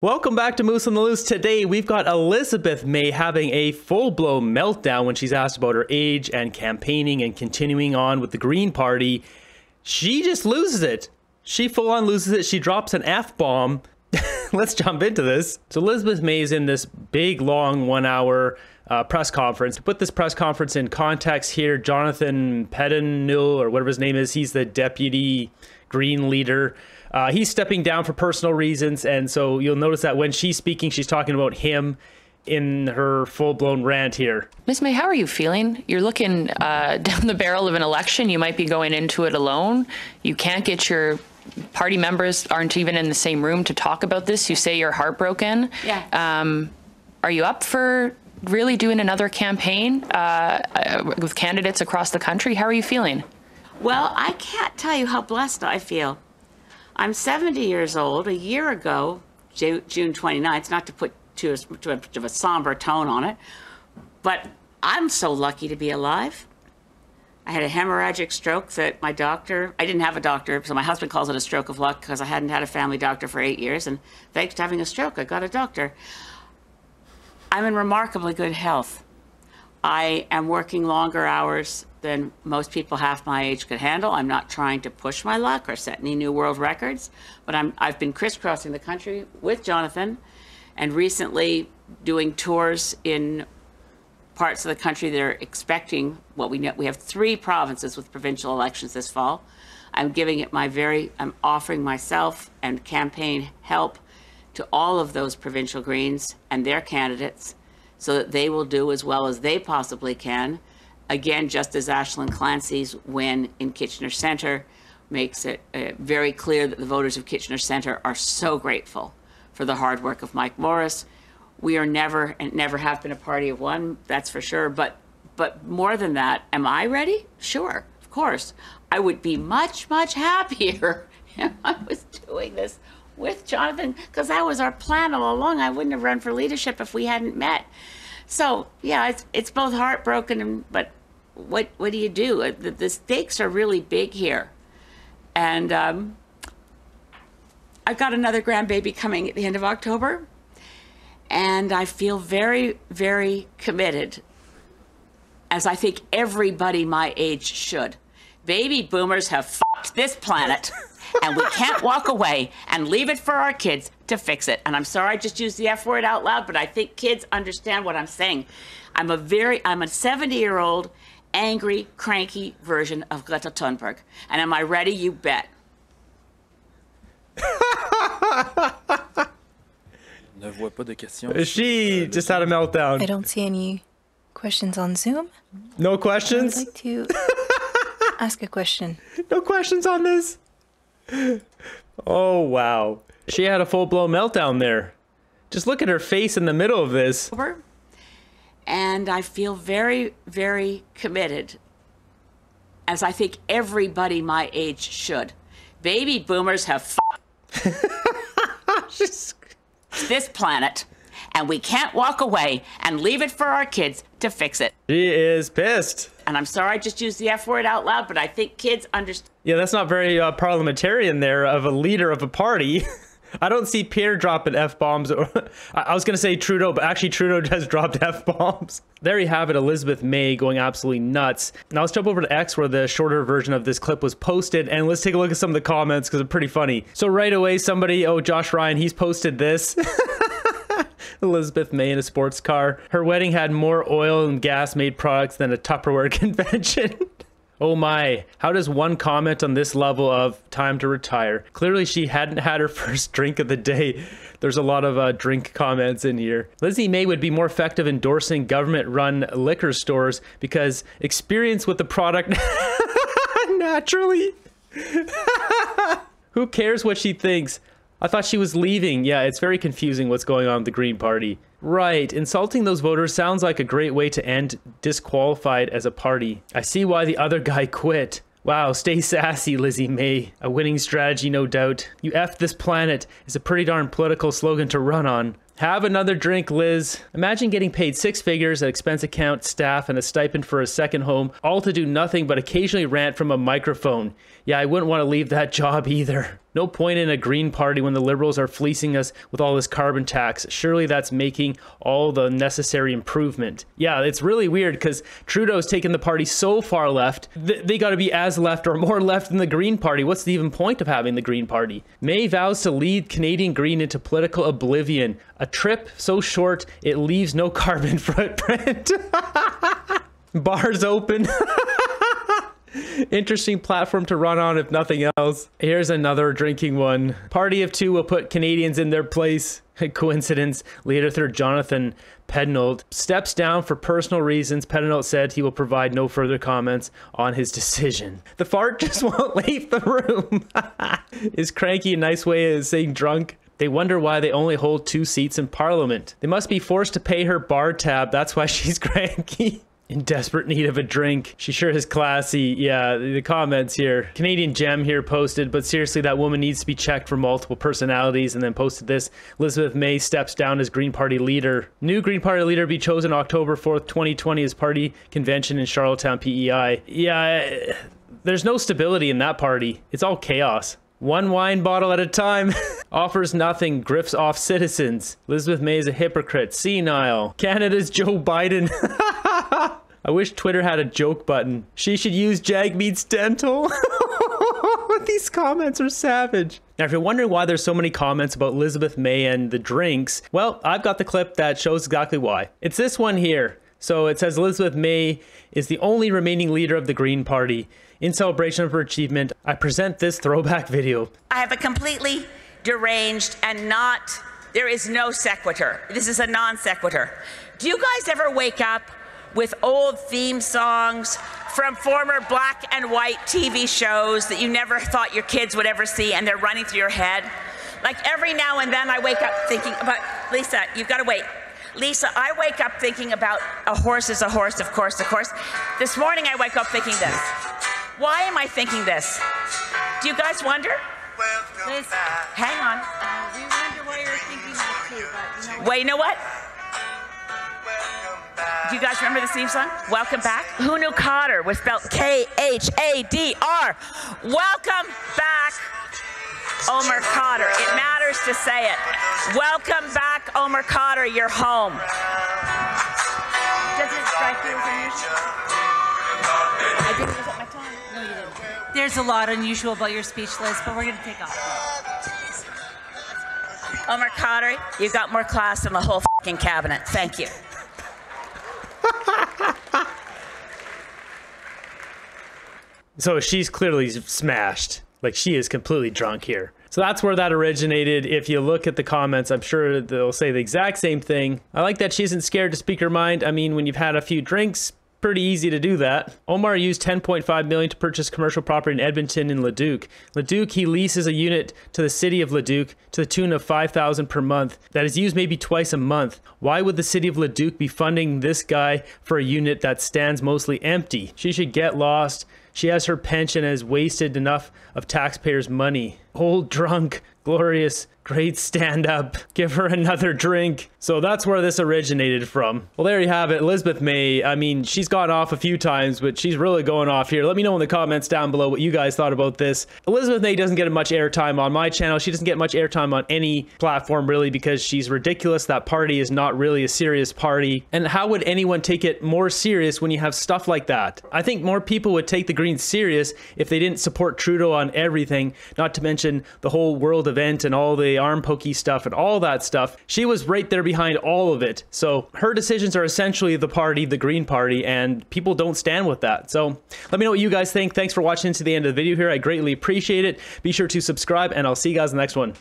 Welcome back to Moose on the Loose. Today we've got Elizabeth May having a full-blown meltdown when she's asked about her age and campaigning and continuing on with the Green Party. She just loses it. She full-on loses it. She drops an F-bomb. Let's jump into this. So Elizabeth May is in this big, long, 1-hour press conference. To put this press conference in context here, Jonathan Pettingill, or whatever his name is, he's the deputy Green leader. He's stepping down for personal reasons, and so you'll notice that when she's speaking, she's talking about him in her full-blown rant here. Ms. May, how are you feeling? You're looking down the barrel of an election. You might be going into it alone. You can't get your party members aren't even in the same room to talk about this. You say you're heartbroken. Yeah. Are you up for really doing another campaign with candidates across the country? How are you feeling? Well, I can't tell you how blessed I feel. I'm 70 years old. A year ago, June 29th, not to put too much of a somber tone on it, but I'm so lucky to be alive. I had a hemorrhagic stroke that my doctor, I didn't have a doctor, so my husband calls it a stroke of luck because I hadn't had a family doctor for 8 years, and thanks to having a stroke, I got a doctor. I'm in remarkably good health. I am working longer hours than most people half my age could handle. I'm not trying to push my luck or set any new world records, but I've been crisscrossing the country with Jonathan and recently doing tours in parts of the country that are expecting what we know. We have 3 provinces with provincial elections this fall. I'm offering myself and campaign help to all of those provincial Greens and their candidates so that they will do as well as they possibly can. Again, just as Ashland Clancy's win in Kitchener Centre makes it very clear that the voters of Kitchener Centre are so grateful for the hard work of Mike Morris. We are never and never have been a party of one, that's for sure. But more than that, am I ready? Sure, of course. I would be much, much happier if I was doing this with Jonathan, because that was our plan all along. I wouldn't have run for leadership if we hadn't met. So yeah, it's both heartbroken, but what do you do? The stakes are really big here, and I've got another grandbaby coming at the end of October, and I feel very, very committed, as I think everybody my age should. Baby boomers have fucked this planet. And we can't walk away and leave it for our kids to fix it. And I'm sorry I just used the F word out loud, but I think kids understand what I'm saying. I'm a 70-year-old, angry, cranky version of Greta Thunberg. And am I ready? You bet. She just had a meltdown. I don't see any questions on Zoom. No questions? I'd like to ask a question. No questions on this? Oh, wow. She had a full-blown meltdown there. Just look at her face in the middle of this. And I feel very, very committed, as I think everybody my age should. Baby boomers have fucked this planet, and we can't walk away and leave it for our kids to fix it. She is pissed. And I'm sorry I just used the F word out loud, but I think kids understand. Yeah, that's not very parliamentarian there of a leader of a party. I don't see Pierre dropping F-bombs. I was going to say Trudeau, but actually Trudeau has dropped F-bombs. There you have it, Elizabeth May going absolutely nuts. Now let's jump over to X where the shorter version of this clip was posted, and let's take a look at some of the comments because they're pretty funny. So right away, somebody, Josh Ryan, he's posted this. Elizabeth May in a sports car. Her wedding had more oil and gas made products than a Tupperware convention. Oh my, how does one comment on this level of time to retire? Clearly she hadn't had her first drink of the day. There's a lot of drink comments in here. Lizzie May would be more effective endorsing government-run liquor stores because experience with the product naturally. Who cares what she thinks? I thought she was leaving. Yeah, it's very confusing what's going on with the Green Party. Right, insulting those voters sounds like a great way to end disqualified as a party. I see why the other guy quit. Wow, stay sassy, Lizzie May. A winning strategy, no doubt. You F this planet is a pretty darn political slogan to run on. Have another drink, Liz. Imagine getting paid 6 figures, an expense account, staff, and a stipend for a second home, all to do nothing but occasionally rant from a microphone. Yeah, I wouldn't want to leave that job either. No point in a Green Party when the Liberals are fleecing us with all this carbon tax. Surely that's making all the necessary improvement. Yeah, it's really weird because Trudeau's taken the party so far left, they got to be as left or more left than the Green Party. What's the even point of having the Green Party? May vows to lead Canadian Green into political oblivion. A trip so short, it leaves no carbon footprint. Bars open. Interesting platform to run on if nothing else. Here's another drinking one. Party of 2 will put Canadians in their place. Coincidence. Leader third Jonathan Pednault steps down for personal reasons. Pednault said he will provide no further comments on his decision. The fart just won't leave the room. Is cranky a nice way of saying drunk? They wonder why they only hold 2 seats in Parliament. They must be forced to pay her bar tab. That's why she's cranky. In desperate need of a drink. She sure is classy. Yeah, the comments here. Canadian Gem here posted, but seriously, that woman needs to be checked for multiple personalities, and then posted this. Elizabeth May steps down as Green Party leader. New Green Party leader be chosen October 4th, 2020 as party convention in Charlottetown, PEI. Yeah, there's no stability in that party. It's all chaos. One wine bottle at a time. Offers nothing, grifts off citizens. Elizabeth May is a hypocrite, senile. Canada's Joe Biden. I wish Twitter had a joke button. She should use Jagmeet's Dental. These comments are savage. Now, if you're wondering why there's so many comments about Elizabeth May and the drinks, well, I've got the clip that shows exactly why. It's this one here. So it says Elizabeth May is the only remaining leader of the Green Party. In celebration of her achievement, I present this throwback video. I have a completely deranged and there is no sequitur. This is a non sequitur. Do you guys ever wake up with old theme songs from former black and white TV shows that you never thought your kids would ever see, and they're running through your head? Like every now and then I wake up thinking about, Lisa, you've got to wait. Lisa, I wake up thinking about a horse is a horse, of course, of course. This morning I wake up thinking this. Why am I thinking this? Do you guys wonder? Liz, hang on. We wonder why you're thinking that too, but you know. Wait, you know what? Do you guys remember the theme song? Welcome back. Who knew Cotter was spelled K-H-A-D-R? Welcome back, Omar Cotter. It matters to say it. Welcome back, Omar Cotter. You're home. Does it strike you as unusual? I didn't use up my time. No, you didn't. There's a lot unusual about your speech, Liz, but we're going to take off. Omar Cotter, you've got more class than the whole fucking cabinet. Thank you. So she's clearly smashed. Like, she is completely drunk here. So that's where that originated. If you look at the comments, I'm sure they'll say the exact same thing. I like that she isn't scared to speak her mind. I mean, when you've had a few drinks, pretty easy to do that. Omar used $10.5 million to purchase commercial property in Edmonton and Leduc. Leduc, he leases a unit to the city of Leduc to the tune of $5,000 per month that is used maybe twice a month. Why would the city of Leduc be funding this guy for a unit that stands mostly empty? She should get lost. She has her pension and has wasted enough of taxpayers' money. Old drunk, glorious, great stand-up. Give her another drink. So that's where this originated from. Well, there you have it. Elizabeth May, I mean, she's gone off a few times, but she's really going off here. Let me know in the comments down below what you guys thought about this. Elizabeth May doesn't get much airtime on my channel. She doesn't get much airtime on any platform, really, because she's ridiculous. That party is not really a serious party. And how would anyone take it more serious when you have stuff like that? I think more people would take the Greens serious if they didn't support Trudeau on everything, not to mention the whole world event and all the arm pokey stuff and all that stuff. She was right there behind all of it. So her decisions are essentially the party, the Green Party, and people don't stand with that. So let me know what you guys think. Thanks for watching to the end of the video here. I greatly appreciate it. Be sure to subscribe, and I'll see you guys in the next one.